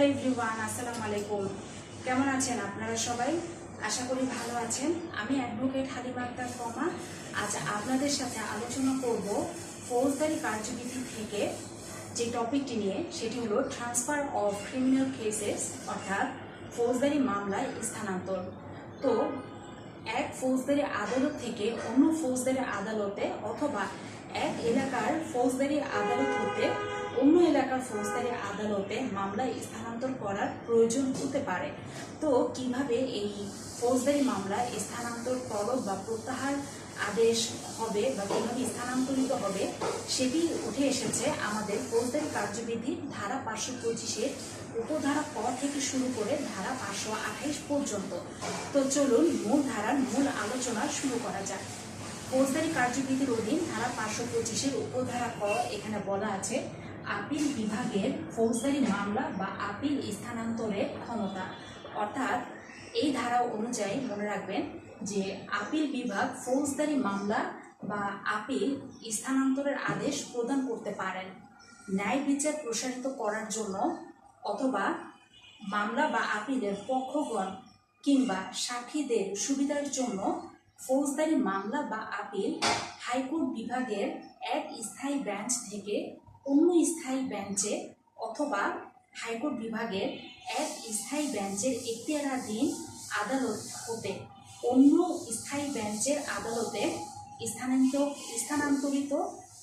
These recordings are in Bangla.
হ্যালো এভরিওয়ান, আসসালামু আলাইকুম। কেমন আছেন আপনারা সবাই? আশা করি ভালো আছেন। আমি অ্যাডভোকেট হালিমা আক্তার কমা আজ আপনাদের সাথে আলোচনা করব ফৌজদারি কার্যবিধি থেকে যে টপিকটি নিয়ে, সেটি হলো ট্রান্সফার অফ ক্রিমিনাল কেসেস, অর্থাৎ ফৌজদারি মামলায় স্থানান্তর। তো এক ফৌজদারি আদালত থেকে অন্য ফৌজদারি আদালতে অথবা এক এলাকার ফৌজদারি আদালত হতে অন্য এলাকার ফৌজদারি আদালতে মামলা স্থানান্তর করার প্রয়োজন হতে পারে। তো কিভাবে এই ফৌজদারি মামলা স্থানান্তর তলব বা প্রত্যাহার আদেশ হবে বা কিভাবে স্থানান্তরিত হবে, সেটি উঠে এসেছে আমাদের ফৌজদারি কার্যবিধির ধারা 525-এর উপধারা ক থেকে শুরু করে ধারা 528 পর্যন্ত। তো চলুন মূল ধারার মূল আলোচনা শুরু করা যাক। ফৌজদারি কার্যবিধির অধীন ধারা 525-এর উপধারা ক এখানে বলা আছে, আপিল বিভাগের ফৌজদারি মামলা বা আপিল স্থানান্তরের ক্ষমতা। অর্থাৎ এই ধারা অনুযায়ী মনে রাখবেন যে আপিল বিভাগ ফৌজদারি মামলা বা আপিল স্থানান্তরের আদেশ প্রদান করতে পারেন ন্যায় বিচার প্রসারিত করার জন্য, অথবা মামলা বা আপিলের পক্ষগণ কিংবা সাক্ষীদের সুবিধার জন্য ফৌজদারি মামলা বা আপিল হাইকোর্ট বিভাগের এক স্থায়ী বেঞ্চ থেকে অন্য স্থায়ী বেঞ্চে অথবা হাইকোর্ট বিভাগের এক স্থায়ী বেঞ্চের এখতিয়ারাধীন আদালত হতে অন্য স্থায়ী বেঞ্চের আদালতে স্থানান্তরিত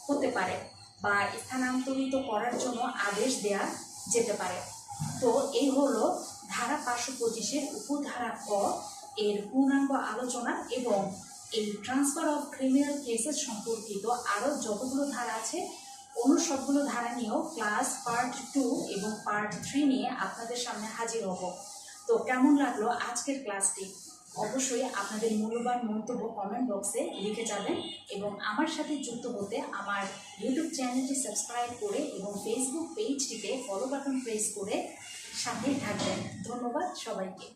হতে পারে বা স্থানান্তরিত করার জন্য আদেশ দেয়া যেতে পারে। তো এই হলো ধারা 525-এর উপধারা ক এর পূর্ণাঙ্গ আলোচনা, এবং এই ট্রান্সফার অফ ক্রিমিনাল কেসেস সম্পর্কিত আরও যতগুলো ধারা আছে অন্য সবগুলো ধারা নিয়েও ক্লাস পার্ট 2 এবং পার্ট 3 নিয়ে আপনাদের সামনে হাজির হব। তো কেমন লাগলো আজকের ক্লাসটি? অবশ্যই আপনাদের মূল্যবান মন্তব্য কমেন্ট বক্সে লিখে যাবেন, এবং আমার সাথে যুক্ত হতে আমার ইউটিউব চ্যানেলটি সাবস্ক্রাইব করে এবং ফেসবুক পেজটিতে ফলো বাটন প্রেস করে সাথেই থাকবেন। ধন্যবাদ সবাইকে।